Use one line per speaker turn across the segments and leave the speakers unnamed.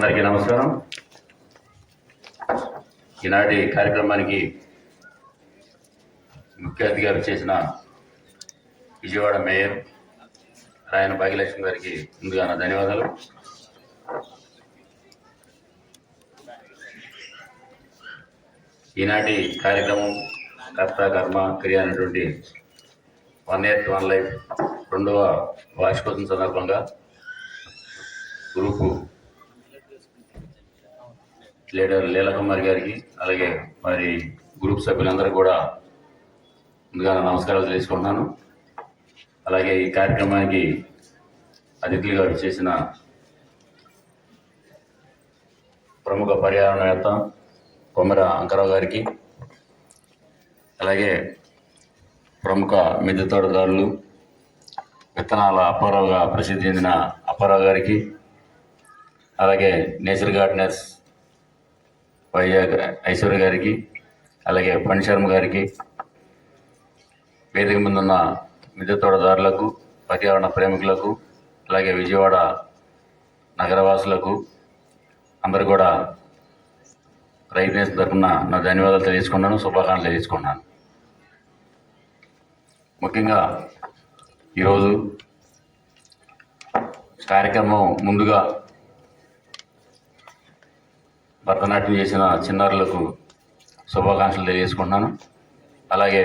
అందరికీ నమస్కారం. ఈనాటి కార్యక్రమానికి ముఖ్య అతిథిగా చేసిన విజయవాడ మేయర్ రాయన భాగ్యలక్ష్మి గారికి ముందుగా నా ధన్యవాదాలు. ఈనాటి కార్యక్రమం కర్త కర్మ క్రియ అనేటువంటి 1 Earth 1 Life 2వ వార్షికోత్సవం సందర్భంగా గ్రూపు లీడర్ లీలాకుమారి గారికి అలాగే మరి గ్రూప్ సభ్యులందరూ కూడా ముందుగా నమస్కారాలు తెలుసుకుంటున్నాను. అలాగే ఈ కార్యక్రమానికి అతిథులుగా చేసిన ప్రముఖ పర్యావరణవేత్త కొమ్మర అంకరావు గారికి, అలాగే ప్రముఖ మిద్దె తోటదారులు విత్తనాల అప్పారావుగా ప్రసిద్ధి చెందిన అప్పారావు గారికి, అలాగే నేచర్ గార్డెనర్స్ వైజాగ్ ఐశ్వర్య గారికి, అలాగే ఫణి శర్మ గారికి, వేదిక ముందున్న మిద్దె తోటదారులకు, పర్యావరణ ప్రేమికులకు, అలాగే విజయవాడ నగరవాసులకు అందరూ కూడా రైతు నేస్తం తరఫున నా ధన్యవాదాలు తెలియజేసుకున్నాను, శుభాకాంక్షలు తెలియజేసుకున్నాను. ముఖ్యంగా ఈరోజు కార్యక్రమం ముందుగా భరతనాట్యం చేసిన చిన్నారులకు శుభాకాంక్షలు తెలియజేసుకుంటున్నాను. అలాగే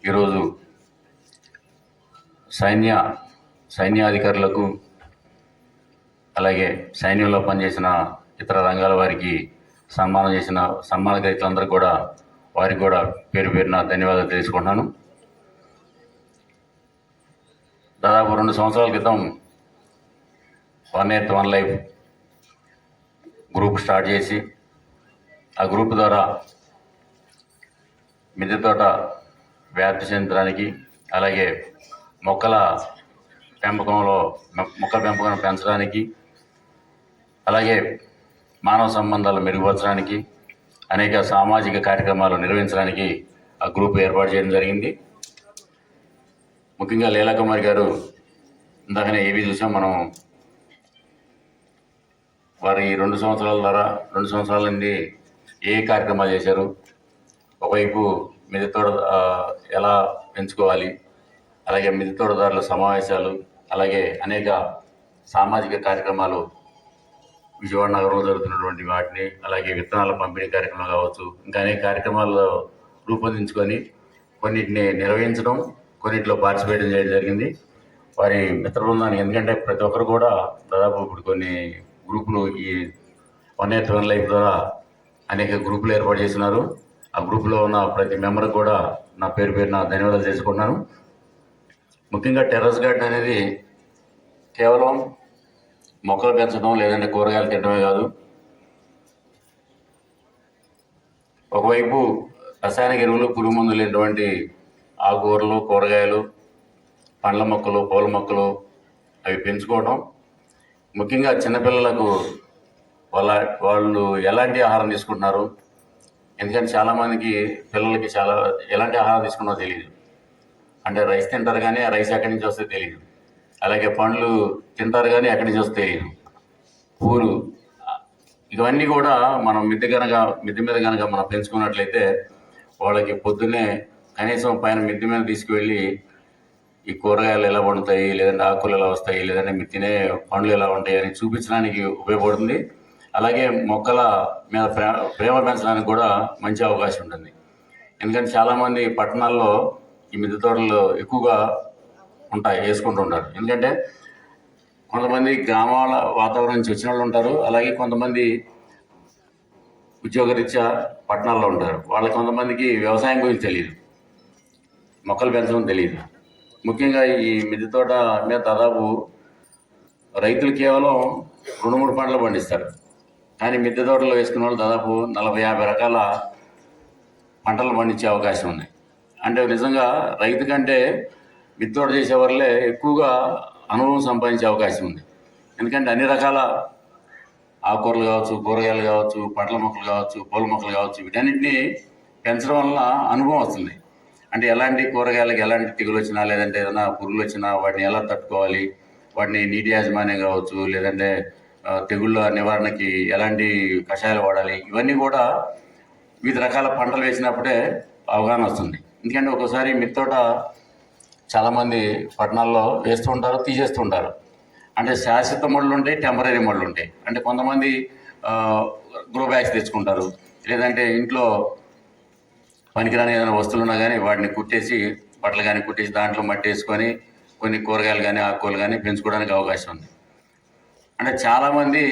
ఈరోజు సైన్యాధికారులకు, అలాగే సైన్యంలో పనిచేసిన ఇతర రంగాల వారికి సన్మానం చేసిన సన్మాన గ్రహీతలందరూ కూడా వారికి కూడా పేరు పేరున ధన్యవాదాలు తెలుసుకుంటున్నాను. దాదాపు 2 సంవత్సరాల క్రితం 1 Earth 1 Life గ్రూప్ స్టార్ట్ చేసి ఆ గ్రూప్ ద్వారా మిద్దె తోట వ్యాప్తి చెందడానికి, అలాగే మొక్కల పెంపకం పెంచడానికి, అలాగే మానవ సంబంధాలు మెరుగుపరచడానికి, అనేక సామాజిక కార్యక్రమాలు నిర్వహించడానికి ఆ గ్రూప్ ఏర్పాటు చేయడం జరిగింది. ముఖ్యంగా లీలాకుమారి గారు ఇందాకనే ఏవి చూసాం మనం, వారి 2 సంవత్సరాల నుండి ఏ కార్యక్రమాలు చేశారు, ఒకవైపు మిద్దె తోట ఎలా పెంచుకోవాలి, అలాగే మిద్దె తోటదారుల సమావేశాలు, అలాగే అనేక సామాజిక కార్యక్రమాలు విజయవాడ నగరంలో జరుగుతున్నటువంటి వాటిని, అలాగే విత్తనాల పంపిణీ కార్యక్రమాలు కావచ్చు, ఇంకా అనేక కార్యక్రమాలు రూపొందించుకొని కొన్నిటిని నిర్వహించడం, కొన్నిటిలో పార్టిసిపేట్ చేయడం జరిగింది వారి మిత్ర బృందానికి. ఎందుకంటే ప్రతి ఒక్కరు కూడా దాదాపు ఇప్పుడు కొన్ని గ్రూపులు ఈ 1 Earth 1 Life ద్వారా అనేక గ్రూపులు ఏర్పాటు చేస్తున్నారు. ఆ గ్రూపులో ఉన్న ప్రతి మెంబర్ కూడా నా పేరున ధన్యవాదాలు చేసుకుంటున్నాను. ముఖ్యంగా టెర్రస్ గార్డెన్ అనేది కేవలం మొక్కలు పెంచడం లేదంటే కూరగాయలు తినడమే కాదు, ఒకవైపు రసాయనిక ఎరువులు, పురుగు మందులు లేనటువంటి ఆకుకూరలు, కూరగాయలు, పండ్ల మొక్కలు, పూల మొక్కలు అవి పెంచుకోవడం, ముఖ్యంగా చిన్నపిల్లలకు వాళ్ళు ఎలాంటి ఆహారం తీసుకుంటున్నారు, ఎందుకంటే చాలామందికి పిల్లలకి ఎలాంటి ఆహారం తీసుకున్నారో తెలియదు. అంటే రైస్ తింటారు కానీ ఆ రైస్ ఎక్కడి నుంచి వస్తే తెలియదు, అలాగే పండ్లు తింటారు కానీ ఎక్కడి నుంచి వస్తే తెలియదు, పూలు, ఇవన్నీ కూడా మనం మిద్దె మీద కనుక మనం పెంచుకున్నట్లయితే వాళ్ళకి పొద్దున్నే కనీసం పైన మిద్దె మీద తీసుకువెళ్ళి ఈ కూరగాయలు ఎలా పండుతాయి, లేదంటే ఆకులు ఎలా వస్తాయి, లేదంటే మీరు తినే పండ్లు ఎలా ఉంటాయి అని చూపించడానికి ఉపయోగపడుతుంది. అలాగే మొక్కల మీద ప్రేమ పెంచడానికి కూడా మంచి అవకాశం ఉంటుంది. ఎందుకంటే చాలామంది పట్టణాల్లో ఈ మిద్దె తోటలు ఎక్కువగా వేసుకుంటూ ఉంటారు. ఎందుకంటే కొంతమంది గ్రామాల వాతావరణం నుంచి వచ్చిన వాళ్ళు ఉంటారు, అలాగే కొంతమంది ఉద్యోగరీత్యా పట్టణాల్లో ఉంటారు. వాళ్ళకి కొంతమందికి వ్యవసాయం గురించి తెలియదు, మొక్కలు పెంచడం తెలియదు. ముఖ్యంగా ఈ మిద్దె తోట మీద దాదాపు రైతులు కేవలం 2-3 పంటలు పండిస్తారు, కానీ మిద్దె తోటలో వేసుకున్న వాళ్ళు దాదాపు 40-50 రకాల పంటలు పండించే అవకాశం ఉంది. అంటే నిజంగా రైతు కంటే మిద్దె తోట చేసే వాళ్ళే ఎక్కువగా అనుభవం సంపాదించే అవకాశం ఉంది. ఎందుకంటే అన్ని రకాల ఆకుకూరలు కావచ్చు, కూరగాయలు కావచ్చు, పండ్ల మొక్కలు కావచ్చు, పూల మొక్కలు కావచ్చు, వీటన్నిటిని పెంచడం వలన అనుభవం వస్తుంది. అంటే ఎలాంటి కూరగాయలకు ఎలాంటి తెగులు వచ్చినా, లేదంటే ఏదైనా పురుగులు వచ్చినా వాటిని ఎలా తట్టుకోవాలి, వాటిని నీటి యాజమాన్యం కావచ్చు, లేదంటే తెగుళ్ళ నివారణకి ఎలాంటి కషాయాలు వాడాలి, ఇవన్నీ కూడా వివిధ రకాల పంటలు వేసినప్పుడే అవగాహన వస్తుంది. ఎందుకంటే ఒక్కోసారి మిత్తోట చాలామంది పట్టణాల్లో వేస్తూ ఉంటారు, తీసేస్తూ ఉంటారు. అంటే శాశ్వత మడులు ఉంటాయి, టెంపరీ మడులు ఉంటాయి. అంటే కొంతమంది గ్రో బ్యాగ్స్ తెచ్చుకుంటారు, లేదంటే ఇంట్లో పనికిరాని ఏదైనా వస్తువులు ఉన్నా కానీ వాటిని కుట్టేసి, బట్టలు కానీ కుట్టేసి దాంట్లో మట్టి వేసుకొని కొన్ని కూరగాయలు కానీ ఆకుకూరలు కానీ పెంచుకోవడానికి అవకాశం ఉంది. అంటే చాలామంది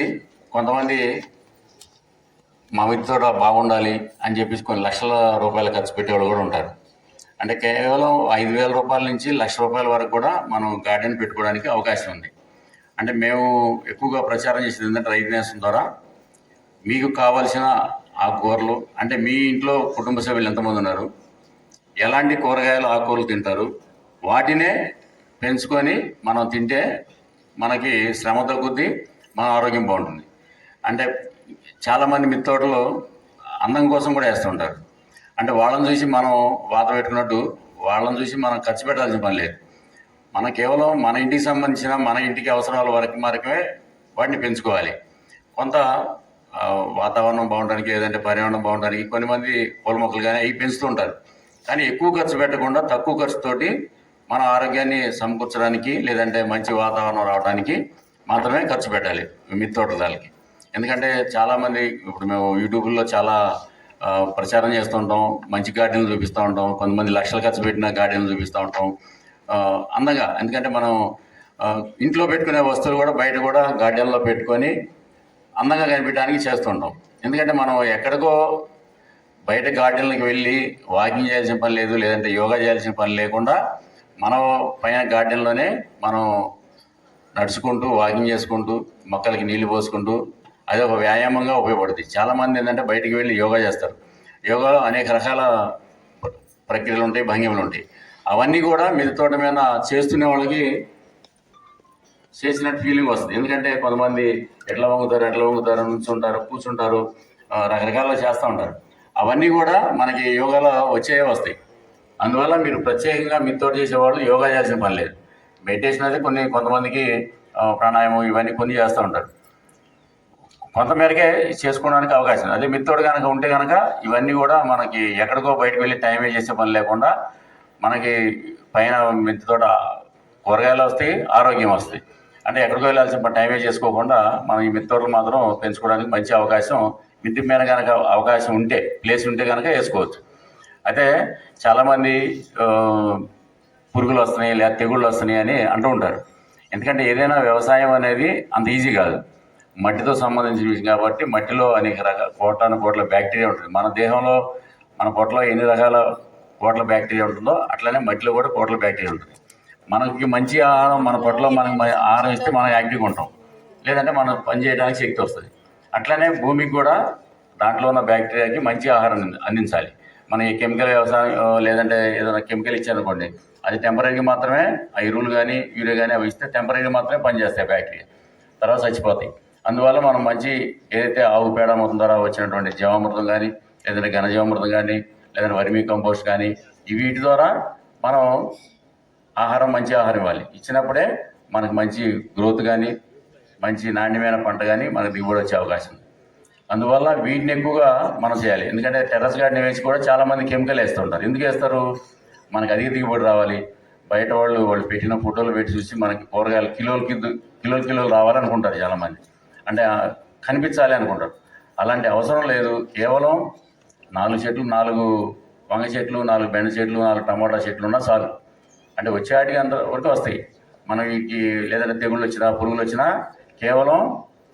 కొంతమంది మా మిత్రుడు బాగుండాలి అని చెప్పేసి కొన్ని లక్షల రూపాయలు ఖర్చు పెట్టేవాళ్ళు కూడా ఉంటారు. అంటే కేవలం 5,000 రూపాయల నుంచి ₹1,00,000 వరకు కూడా మనం గార్డెన్ పెట్టుకోవడానికి అవకాశం ఉంది. అంటే మేము ఎక్కువగా ప్రచారం చేసేది ఏంటంటే రైతు నేస్తం ద్వారా మీకు కావాల్సిన ఆకుకూరలు, అంటే మీ ఇంట్లో కుటుంబ సభ్యులు ఎంతమంది ఉన్నారు, ఎలాంటి కూరగాయలు ఆకుకూరలు తింటారు, వాటినే పెంచుకొని మనం తింటే మనకి శ్రమ తగ్గుద్ది, మన ఆరోగ్యం బాగుంటుంది. అంటే చాలామంది మిద్దె తోటలు అందం కోసం కూడా వేస్తుంటారు. అంటే వాళ్ళని చూసి మనం వాత పెట్టుకున్నట్టు వాళ్ళని చూసి మనం ఖర్చు పెట్టాల్సిన పని లేదు. మనం కేవలం మన ఇంటికి సంబంధించిన మన ఇంటికి అవసరాల వరకు మాత్రమే వాటిని పెంచుకోవాలి. కొంత వాతావరణం బాగుండడానికి, లేదంటే పర్యావరణం బాగుండడానికి కొంతమంది పూల మొక్కలు కానీ అవి పెంచుతూ ఉంటారు. కానీ ఎక్కువ ఖర్చు పెట్టకుండా తక్కువ ఖర్చుతోటి మన ఆరోగ్యాన్ని సమకూర్చడానికి, లేదంటే మంచి వాతావరణం రావడానికి మాత్రమే ఖర్చు పెట్టాలి మిద్దె తోటలకి. ఎందుకంటే చాలామంది ఇప్పుడు మేము యూట్యూబ్లో చాలా ప్రచారం చేస్తూ ఉంటాం, మంచి గార్డెన్లు చూపిస్తూ ఉంటాం, కొంతమంది లక్షలు ఖర్చు పెట్టిన గార్డెన్లు చూపిస్తూ ఉంటాం అందంగా. ఎందుకంటే మనం ఇంట్లో పెట్టుకునే వస్తువులు కూడా బయట కూడా గార్డెన్లో పెట్టుకొని అందంగా కనిపించడానికి చేస్తుంటాం. ఎందుకంటే మనం ఎక్కడికో బయట గార్డెన్లకు వెళ్ళి వాకింగ్ చేయాల్సిన పని లేదు, లేదంటే యోగా చేయాల్సిన పని లేకుండా మనం పైన గార్డెన్లోనే మనం నడుచుకుంటూ వాకింగ్ చేసుకుంటూ మొక్కలకి నీళ్లు పోసుకుంటూ అది ఒక వ్యాయామంగా ఉపయోగపడుతుంది. చాలామంది ఏంటంటే బయటికి వెళ్ళి యోగా చేస్తారు. యోగాలో అనేక రకాల ప్రక్రియలు ఉంటాయి, భంగిమలు ఉంటాయి. అవన్నీ కూడా మిద్దె తోట మీద చేస్తున్న వాళ్ళకి చేసినట్టు ఫీలింగ్ వస్తుంది. ఎందుకంటే కొంతమంది ఎట్లా వంగుతారు నుంచుంటారు, కూర్చుంటారు, రకరకాలుగా చేస్తూ ఉంటారు. అవన్నీ కూడా మనకి యోగాలో వచ్చేవే వస్తాయి. అందువల్ల మీరు ప్రత్యేకంగా మిద్దె తోట చేసేవాళ్ళు యోగా చేయాల్సిన పని లేదు. మెడిటేషన్ అయితే కొంతమందికి ప్రాణాయామం ఇవన్నీ కొన్ని చేస్తూ ఉంటారు. కొంతమేరకే చేసుకోవడానికి అవకాశం. అదే మిద్దె తోట కనుక ఉంటే కనుక ఇవన్నీ కూడా మనకి ఎక్కడికో బయటకు వెళ్ళి టైం వేస్ట్ చేసే పని లేకుండా మనకి పైన మిద్దె తోట కూరగాయలు వస్తాయి, ఆరోగ్యం వస్తాయి. అంటే ఎక్కడికో వెళ్ళాల్సిన టైం వేస్ట్ చేసుకోకుండా మనం ఈ మిద్దె తోటలు మాత్రం పెంచుకోవడానికి మంచి అవకాశం మిద్దె మీద కనుక అవకాశం ఉంటే, ప్లేస్ ఉంటే కనుక వేసుకోవచ్చు. అయితే చాలామంది పురుగులు వస్తున్నాయి లేదా తెగుళ్ళు వస్తున్నాయి అని అంటూ ఉంటారు. ఎందుకంటే ఏదైనా వ్యవసాయం అనేది అంత ఈజీ కాదు, మట్టితో సంబంధించిన విషయం కాబట్టి మట్టిలో అనేక రకాల కోట్ల బ్యాక్టీరియా ఉంటుంది. మన దేహంలో మన పొట్టలో ఎన్ని రకాల కోట్ల బ్యాక్టీరియా ఉంటుందో అట్లనే మట్టిలో కూడా కోట్ల బ్యాక్టీరియా ఉంటుంది. మనకి మంచి ఆహారం మన పొట్టలో మనకి ఆహారం ఇస్తే మనం యాక్టివ్గా ఉంటాం, లేదంటే మనం పని చేయడానికి శక్తి వస్తుంది. అట్లనే భూమికి కూడా దాంట్లో ఉన్న బ్యాక్టీరియాకి మంచి ఆహారం అందించాలి. మన ఈ కెమికల్ వ్యవసాయం లేదంటే ఏదైనా కెమికల్ ఇచ్చారనుకోండి, అది టెంపరీగా మాత్రమే ఆ ఎరువులు కానీ యూరియా కానీ అవి ఇస్తే టెంపరీగా మాత్రమే పనిచేస్తాయి బ్యాక్టీరియా, తర్వాత చచ్చిపోతాయి. అందువల్ల మనం మంచి ఏదైతే ఆవు పేడ మొత్తం ద్వారా వచ్చినటువంటి జీవామృతం కానీ, లేదంటే ఘనజీవామృతం కానీ, లేదంటే వర్మీ కంపోస్ట్ కానీ, వీటి ద్వారా మనం మంచి ఆహారం ఇవ్వాలి. ఇచ్చినప్పుడే మనకు మంచి గ్రోత్ కానీ, మంచి నాణ్యమైన పంట కానీ మనకు దిగుబడి వచ్చే అవకాశం ఉంది. అందువల్ల వీటిని ఎక్కువగా మనం చేయాలి. ఎందుకంటే టెర్రస్ గార్డెన్ వేసి కూడా చాలామంది కెమికల్ వేస్తుంటారు. ఎందుకు వేస్తారు? మనకు అధిక దిగుబడి రావాలి, బయట వాళ్ళు పెట్టిన ఫోటోలు పెట్టి చూసి మనకి కూరగాయలు కిలోలు రావాలనుకుంటారు చాలామంది. అంటే కనిపించాలి అనుకుంటారు. అలాంటి అవసరం లేదు. కేవలం 4 చెట్లు, 4 వంగ చెట్లు, 4 బెండ చెట్లు, 4 టమాటా చెట్లు ఉన్నా చాలు. అంటే వచ్చేటికి అంత వరకు వస్తాయి. మనకి లేదంటే తెగుళ్ళు వచ్చినా, పురుగులు వచ్చినా కేవలం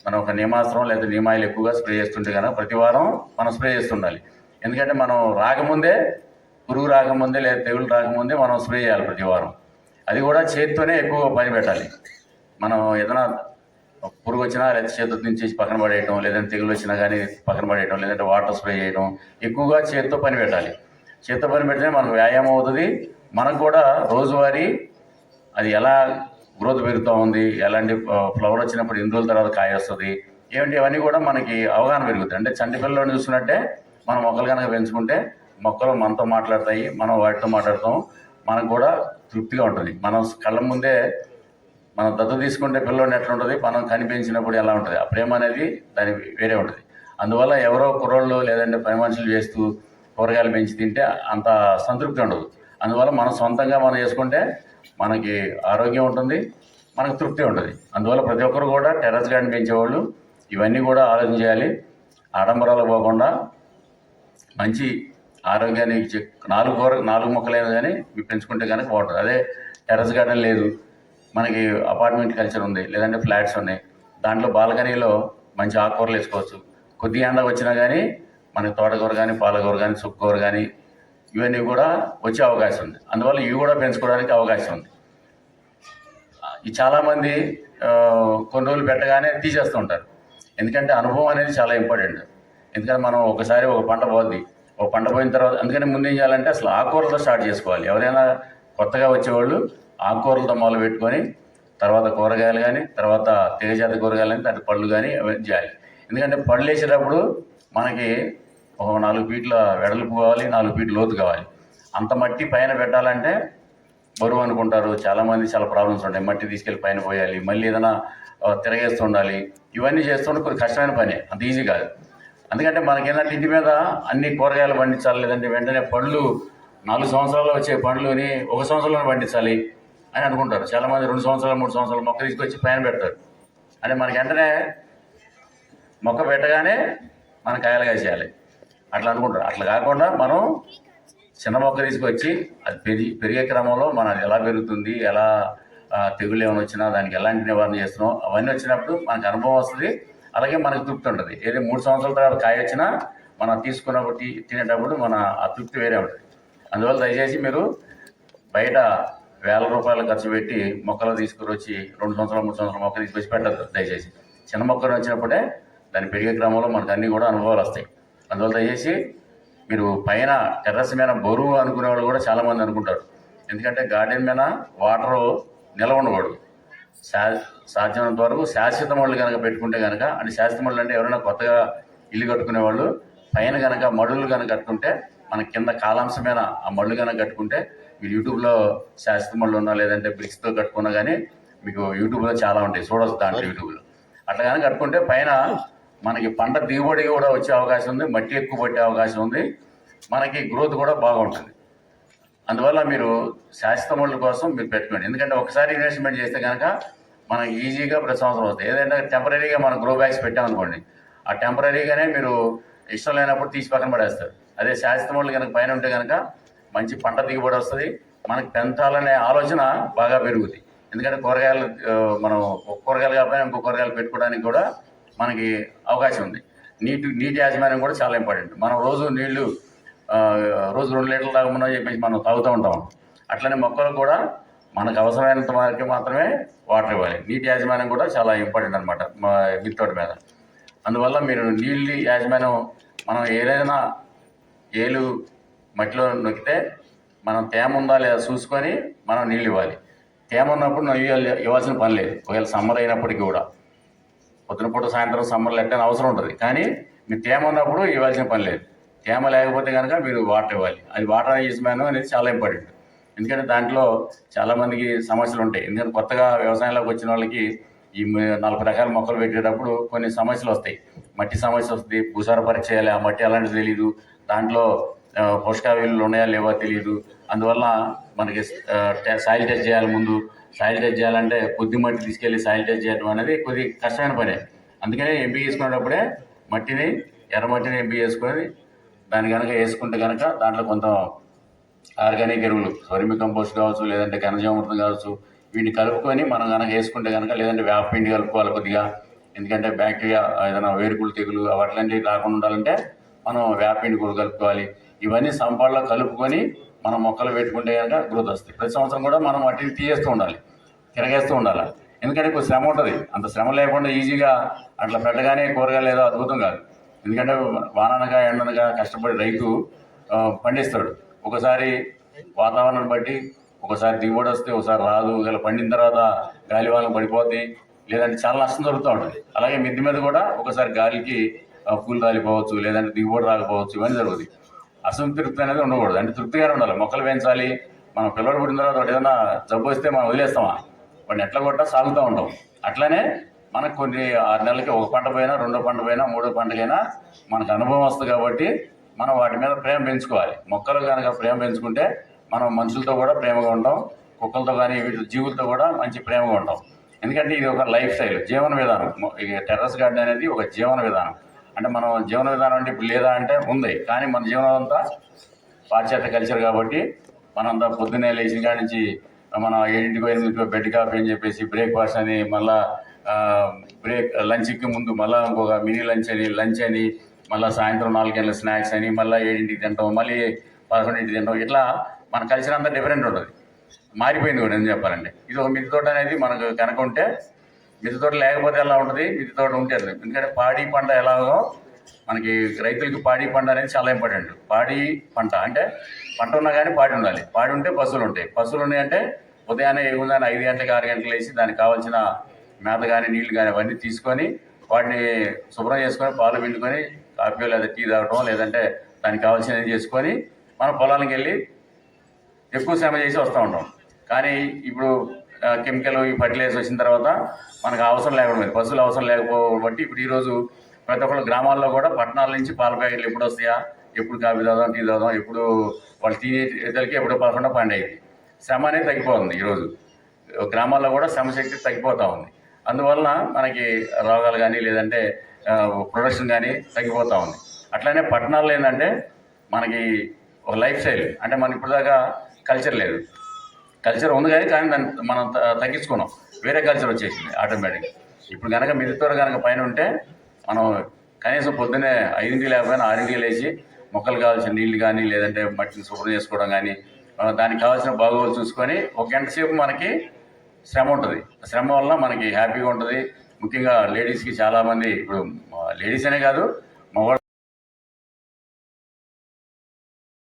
మనం ఒక నియమాస్త్రం లేదా నియమాయిలు ఎక్కువగా స్ప్రే చేస్తుంటే కనుక ప్రతి వారం మనం స్ప్రే చేస్తుండాలి. ఎందుకంటే మనం పురుగు రాకముందే లేదా తెగుళ్ళు రాకముందే మనం స్ప్రే చేయాలి ప్రతి వారం. అది కూడా చేతితోనే ఎక్కువ పని పెట్టాలి. మనం ఏదైనా పురుగు వచ్చినా లేదా చేతితో నుంచి పక్కన పడేయటం, లేదంటే తెగులు వచ్చినా కానీ పక్కన పడేయటం, లేదంటే వాటర్ స్ప్రే చేయడం, ఎక్కువగా చేతితో పని పెట్టాలి. చేతితో పని పెడితే మనకు వ్యాయామం అవుతుంది. మనకు కూడా రోజువారీ అది ఎలా గ్రోత్ పెరుగుతూ ఉంది, ఎలాంటి ఫ్లవర్ వచ్చినప్పుడు ఎన్ని రోజుల తర్వాత కాయ వస్తుంది, ఇవన్నీ కూడా మనకి అవగాహన పెరుగుతుంది. అంటే చంటి పిల్లలను చూసుకున్నట్టే మనం మొక్కలు కనుక పెంచుకుంటే మొక్కలు మనతో మాట్లాడతాయి, మనం వాటితో మాట్లాడతాం, మనకు కూడా తృప్తిగా ఉంటుంది. మనం కళ్ళ ముందే మనం దత్తత తీసుకుంటే పిల్లోడిని ఎట్లా ఉంటుంది, మనం కనిపించినప్పుడు ఎలా ఉంటుంది, ఆ ప్రేమ అనేది దాని వేరే ఉంటుంది. అందువల్ల ఎవరో కుర్రోళ్ళు లేదంటే పని మనుషులు చేస్తూ కూరగాయలు పెంచి తింటే అంత సంతృప్తి ఉండదు. అందువల్ల మనం సొంతంగా మనం చేసుకుంటే మనకి ఆరోగ్యం ఉంటుంది, మనకు తృప్తి ఉంటుంది. అందువల్ల ప్రతి ఒక్కరు కూడా టెర్రస్ గార్డెన్ పెంచేవాళ్ళు ఇవన్నీ కూడా ఆలోచన చేయాలి. ఆడంబరాలు పోకుండా మంచి ఆరోగ్యాన్ని ఇచ్చే నాలుగు మొక్కలైనా కానీ మీరు పెంచుకుంటే కనుక బాగుంటుంది. అదే టెర్రస్ గార్డెన్ లేదు, మనకి అపార్ట్మెంట్ కల్చర్ ఉంది, లేదంటే ఫ్లాట్స్ ఉన్నాయి, దాంట్లో బాల్కనీలో మంచి ఆకుకూరలు వేసుకోవచ్చు. కొద్దిగా ఎండ వచ్చినా కానీ మనకి తోటకూర కానీ, పాలకూర కానీ, చుక్కకూర కానీ ఇవన్నీ కూడా వచ్చే అవకాశం ఉంది. అందువల్ల ఇవి కూడా పెంచుకోవడానికి అవకాశం ఉంది. ఈ చాలామంది కొన్ని రోజులు పెట్టగానే తీసేస్తూ ఉంటారు. ఎందుకంటే అనుభవం అనేది చాలా ఇంపార్టెంట్. ఎందుకంటే మనం ఒకసారి ఒక పంట పోద్ది, ఒక పంట పోయిన తర్వాత అందుకని ముందు ఏం చేయాలంటే అసలు ఆకుకూరలతో స్టార్ట్ చేసుకోవాలి. ఎవరైనా కొత్తగా వచ్చేవాళ్ళు ఆకుకూరలతో మొదలు పెట్టుకొని తర్వాత కూరగాయలు కానీ, తర్వాత తీగజాతి కూరగాయలు కానీ, తర్వాత పళ్ళు కానీ అవన్నీ చేయాలి. ఎందుకంటే పళ్ళు వేసేటప్పుడు మనకి ఒక 4 ఫీట్ల వెడల్పు కావాలి, 4 ఫీట్ల లోతు కావాలి. అంత మట్టి పైన పెట్టాలంటే బరువు అనుకుంటారు చాలామంది, చాలా ప్రాబ్లమ్స్ ఉంటాయి. మట్టి తీసుకెళ్ళి పైన పోయాలి, మళ్ళీ ఏదైనా తిరగేస్తూ ఉండాలి, ఇవన్నీ చేస్తుంటే కొంచెం కష్టమైన పని, అంత ఈజీ కాదు. అందుకంటే మనకేంటంటే ఇంటి మీద అన్ని కూరగాయలు పండించాలి, లేదంటే వెంటనే పళ్ళు 4 సంవత్సరాల్లో వచ్చే పండ్లుని 1 సంవత్సరంలో పండించాలి అని అనుకుంటారు చాలామంది. 2 సంవత్సరాలు 3 సంవత్సరాలు మొక్క తీసుకొచ్చి పైన పెడతారు. అంటే మనకి వెంటనే మొక్క పెట్టగానే మనం కాయలు కాసేయాలి అట్లా అనుకుంటారు. అట్లా కాకుండా మనం చిన్న మొక్క తీసుకొచ్చి అది పెరిగే క్రమంలో మనం ఎలా పెరుగుతుంది, ఎలా తెగులు ఏమైనా వచ్చినా దానికి ఎలాంటి నివారణ చేస్తున్నాం అవన్నీ వచ్చినప్పుడు మనకు అనుభవం వస్తుంది. అలాగే మనకు తృప్తి ఉంటుంది. ఏదో 3 సంవత్సరాల తర్వాత కాయ వచ్చినా మనం తీసుకున్నప్పుడు తినేటప్పుడు మన ఆ తృప్తి వేరే ఉంటుంది. అందువల్ల దయచేసి మీరు బయట వేల రూపాయలు ఖర్చు పెట్టి మొక్కలు తీసుకుని వచ్చి 2 సంవత్సరాలు 3 సంవత్సరాల మొక్క తీసుకొచ్చి పెట్టద్దు దయచేసి. చిన్న మొక్కలు వచ్చినప్పుడే దాని పెరిగే క్రమంలో మనకు అన్నీ కూడా అనుభవాలు వస్తాయి. అందువల్ల దయచేసి మీరు పైన టెర్రస్ మీద బరువు అనుకునే వాళ్ళు కూడా చాలామంది అనుకుంటారు. ఎందుకంటే గార్డెన్ మీద వాటరు నిల్వ ఉండకూడదు. సాధ్యమైనంత వరకు శాశ్వత మళ్ళు కనుక పెట్టుకుంటే కనుక, అంటే శాశ్వత మళ్ళు అంటే ఎవరైనా కొత్తగా ఇల్లు కట్టుకునే వాళ్ళు పైన కనుక మడులు కనుక కట్టుకుంటే మన కింద కాలాంశమైన ఆ మళ్ళు కనుక కట్టుకుంటే మీరు యూట్యూబ్లో శాశ్వత మళ్ళు ఉన్నా లేదంటే బ్రిక్స్తో కట్టుకున్నా కానీ మీకు యూట్యూబ్లో చాలా ఉంటాయి, చూడవచ్చు దాంట్లో యూట్యూబ్లో. అట్లా కనుక కట్టుకుంటే పైన మనకి పంట దిగుబడి కూడా వచ్చే అవకాశం ఉంది, మట్టి ఎక్కువ పట్టే అవకాశం ఉంది, మనకి గ్రోత్ కూడా బాగుంటుంది. అందువల్ల మీరు శాశ్వత మళ్ళ కోసం మీరు పెట్టుకోండి. ఎందుకంటే ఒకసారి ఇన్వెస్ట్మెంట్ చేస్తే కనుక మనకి ఈజీగా ప్రతి సంవత్సరం వస్తాయి. ఏదైనా టెంపరీగా మనం గ్రో బ్యాగ్స్ పెట్టామనుకోండి, ఆ టెంపరీగానే మీరు ఇష్టం లేనప్పుడు తీసి పక్కన పడేస్తారు. అదే శాశ్వత మళ్ళీ కనుక పైన ఉంటే కనుక మంచి పంట దిగుబడి వస్తుంది, మనకి పెంచాలనే ఆలోచన బాగా పెరుగుతుంది. ఎందుకంటే కూరగాయలు మనం ఒక కూరగాయలు కాకపోయినా ఇంకో కూరగాయలు పెట్టుకోవడానికి కూడా మనకి అవకాశం ఉంది. నీటి యాజమాన్యం కూడా చాలా ఇంపార్టెంట్. మనం రోజు 2 లీటర్లు తాగమని చెప్పేసి మనం తాగుతూ ఉంటాం. అట్లనే మొక్కలు కూడా మనకు అవసరమైనంత వరకు మాత్రమే వాటర్ ఇవ్వాలి. నీటి యాజమాన్యం కూడా చాలా ఇంపార్టెంట్ అనమాట మా మిత్తోటి మీద. అందువల్ల మీరు నీళ్ళు యాజమాన్యం మనం ఏదైనా ఏలు మట్టిలో నొక్కితే మనం తేమ ఉందా లేదా చూసుకొని మనం నీళ్ళు ఇవ్వాలి. తేమ ఉన్నప్పుడు ఇవ్వాల్సిన పని లేదు. ఒకవేళ సమ్మర్ అయినప్పటికీ కూడా పొద్దున పూట సాయంత్రం సమ్మర్లో ఎట్టని అవసరం ఉంటుంది, కానీ మీరు తేమ ఉన్నప్పుడు ఇవ్వాల్సిన పని లేదు. తేమ లేకపోతే కనుక మీరు వాటర్ ఇవ్వాలి. అది వాటర్ యాజమాన్యం అనేది చాలా ఇంపార్టెంట్. ఎందుకంటే దాంట్లో చాలామందికి సమస్యలు ఉంటాయి. ఎందుకంటే కొత్తగా వ్యవసాయంలోకి వచ్చిన వాళ్ళకి ఈ 40 రకాల మొక్కలు పెట్టేటప్పుడు కొన్ని సమస్యలు వస్తాయి. మట్టి సమస్య వస్తుంది, భూసార పరీక్ష చేయాలి, ఆ మట్టి అలాంటిది తెలియదు, దాంట్లో పోషక విలువలు ఉన్నాయా లేవో తెలియదు. అందువల్ల మనకి సాయిల్ టెస్ట్ చేయాలి. ముందు సాయిల్ టెస్ట్ చేయాలంటే కొద్ది మట్టి తీసుకెళ్ళి సాయిల్ టెస్ట్ చేయడం అనేది కొద్ది కష్టమైన పనే. అందుకనే ఎంపిక చేసుకునేటప్పుడే మట్టిని ఎర్రమట్టిని ఎంపిక చేసుకొని దాన్ని కనుక వేసుకుంటే కనుక దాంట్లో కొంత ఆర్గానిక్ ఎరువులు వర్మి కంపోస్ట్ కావచ్చు, లేదంటే ఘనజీవామృతం కావచ్చు, వీటిని కలుపుకొని మనం కనుక వేసుకుంటే కనుక, లేదంటే వేపపిండి కలుపుకోవాలి కొద్దిగా. ఎందుకంటే బ్యాక్టీరియా ఏదైనా వేరుకులు తెగులు అట్లాంటివి రాకుండా ఉండాలంటే మనం వేపపిండి కూడా కలుపుకోవాలి. ఇవన్నీ సంపాడలో కలుపుకొని మనం మొక్కలు పెట్టుకుంటే కనుక గ్రోత్ వస్తుంది. ప్రతి సంవత్సరం కూడా మనం వాటిని తీయేస్తూ ఉండాలి, తిరగేస్తూ ఉండాలి. ఎందుకంటే కొంచెం శ్రమ ఉంటుంది. అంత శ్రమ లేకుండా ఈజీగా అట్లా పెట్టగానే కూరగాయలు ఏదో అద్భుతం కాదు. ఎందుకంటే వాననగా ఎండనగా కష్టపడి రైతు పండిస్తాడు. ఒకసారి వాతావరణం బట్టి ఒకసారి దిగుబడి వస్తే ఒకసారి రాదు, ఇలా పండిన తర్వాత గాలివాన పడిపోద్ది, లేదంటే చాలా నష్టం జరుగుతూ ఉంటుంది. అలాగే మిద్ది మీద కూడా ఒకసారి గాలికి పూలు రాలిపోవచ్చు, లేదంటే దిగుబడి రాకపోవచ్చు, ఇవన్నీ జరుగుతాయి. అసంతృప్తి అనేది ఉండకూడదు, అంటే తృప్తిగానే ఉండాలి. మొక్కలు పెంచాలి. మనం పిల్లలు పుట్టిన తర్వాత ఏదైనా జబ్బు వస్తే మనం వదిలేస్తామా? వాడిని ఎట్లా కొట్టా సాగుతూ ఉంటాం. అట్లనే మనకు కొన్ని 6 నెలలకి ఒక పంట పోయినా, రెండో పంట పోయినా, మూడో పంటకైనా మనకు అనుభవం వస్తుంది కాబట్టి మనం వాటి మీద ప్రేమ పెంచుకోవాలి. మొక్కలు కనుక ప్రేమ పెంచుకుంటే మనం మనుషులతో కూడా ప్రేమగా ఉంటాం, కుక్కలతో కానీ వీటి జీవులతో కూడా మంచి ప్రేమగా ఉంటాం. ఎందుకంటే ఇది ఒక లైఫ్ స్టైల్, జీవన విధానం. ఈ టెర్రస్ గార్డెన్ అనేది ఒక జీవన విధానం. అంటే మనం జీవన విధానం అంటే ఇప్పుడు లేదా అంటే ఉంది, కానీ మన జీవనం అంతా పాశ్చాత్య కల్చర్ కాబట్టి మనంతా పొద్దున్నే లేచిన కాడి నుంచి మనం 7ంటికో 8ంటికో బెడ్ కాఫీ అని చెప్పేసి బ్రేక్ఫాస్ట్ అని, మళ్ళా లంచ్కి ముందు మళ్ళీ ఇంకొక మినీ లంచ్ అని మళ్ళీ సాయంత్రం 4 గంటల స్నాక్స్ అని, మళ్ళీ 7ంటికి తింటాం, మళ్ళీ 11ంటికి తింటాం. ఇట్లా మన కల్చర్ అంతా డిఫరెంట్ ఉంటుంది, మారిపోయింది కూడా. ఎందుకు చెప్పాలంటే ఇది ఒక మిద్దె తోట అనేది మనకు కనుక ఉంటే, మిద్దె తోట లేకపోతే ఎలా ఉంటుంది, మిద్దె తోట ఉంటే. ఎందుకంటే పాడి పంట ఎలాగో మనకి రైతులకి పాడి పంట అనేది చాలా ఇంపార్టెంట్. పాడి పంట అంటే పంట ఉన్నా కానీ పాడి ఉండాలి. పాడి ఉంటే పశువులు ఉంటాయి. పశువులు ఉన్నాయంటే ఉదయాన్నే ఏముందని 5 గంటలకు 6 గంటలకు వేసి దానికి కావాల్సిన మేత కానీ నీళ్లు కానీ అవన్నీ తీసుకొని వాటిని శుభ్రం చేసుకొని పాలు పిండుకొని కాఫీ లేదా టీ తాగటం, లేదంటే దానికి కావాల్సినవి చేసుకొని మనం పొలానికి వెళ్ళి ఎక్కువ శ్రమ చేసి వస్తూ ఉంటాం. కానీ ఇప్పుడు కెమికల్ ఈ ఫర్టిలైజర్స్ వచ్చిన తర్వాత మనకు అవసరం లేకపోయింది, పశువులు అవసరం లేకపోబట్టి ఇప్పుడు ఈరోజు ప్రతి ఒక్కరు గ్రామాల్లో కూడా పట్టణాల నుంచి పాల ప్యాకెట్లు ఎప్పుడు వస్తాయా, ఎప్పుడు కాఫీ తాగుదాం, టీ తాగుదాం, ఎప్పుడు వాళ్ళు తినేసరికి ఎప్పుడు 11, 12 అయింది. శ్రమ అనేది తగ్గిపోతుంది. ఈరోజు గ్రామాల్లో కూడా శ్రమశక్తి తగ్గిపోతూ ఉంది. అందువలన మనకి రోగాలు కానీ లేదంటే ప్రొడక్షన్ కానీ తగ్గిపోతూ ఉంది. అట్లనే పట్టణాల్లో ఏంటంటే మనకి ఒక లైఫ్ స్టైల్ అంటే మనం ఇప్పటిదాకా కల్చర్ లేదు. కల్చర్ ఉంది కానీ దాన్ని మనం తగ్గించుకున్నాం, వేరే కల్చర్ వచ్చేసింది ఆటోమేటిక్గా. ఇప్పుడు కనుక మిద్దె కనుక పైన ఉంటే మనం కనీసం పొద్దున్నే 5ంటికి లేకపోయినా 6ంటికి లేచి మొక్కలు కావాల్సిన నీళ్లు కానీ లేదంటే మట్టిని శుభ్రం చేసుకోవడం కానీ దానికి కావాల్సిన బాగోగులు చూసుకొని 1 గంట సేపు మనకి శ్రమ ఉంటుంది. శ్రమ వల్ల మనకి హ్యాపీగా ఉంటుంది. ముఖ్యంగా లేడీస్కి చాలామంది, ఇప్పుడు లేడీస్ అనే కాదు మగవాళ్ళు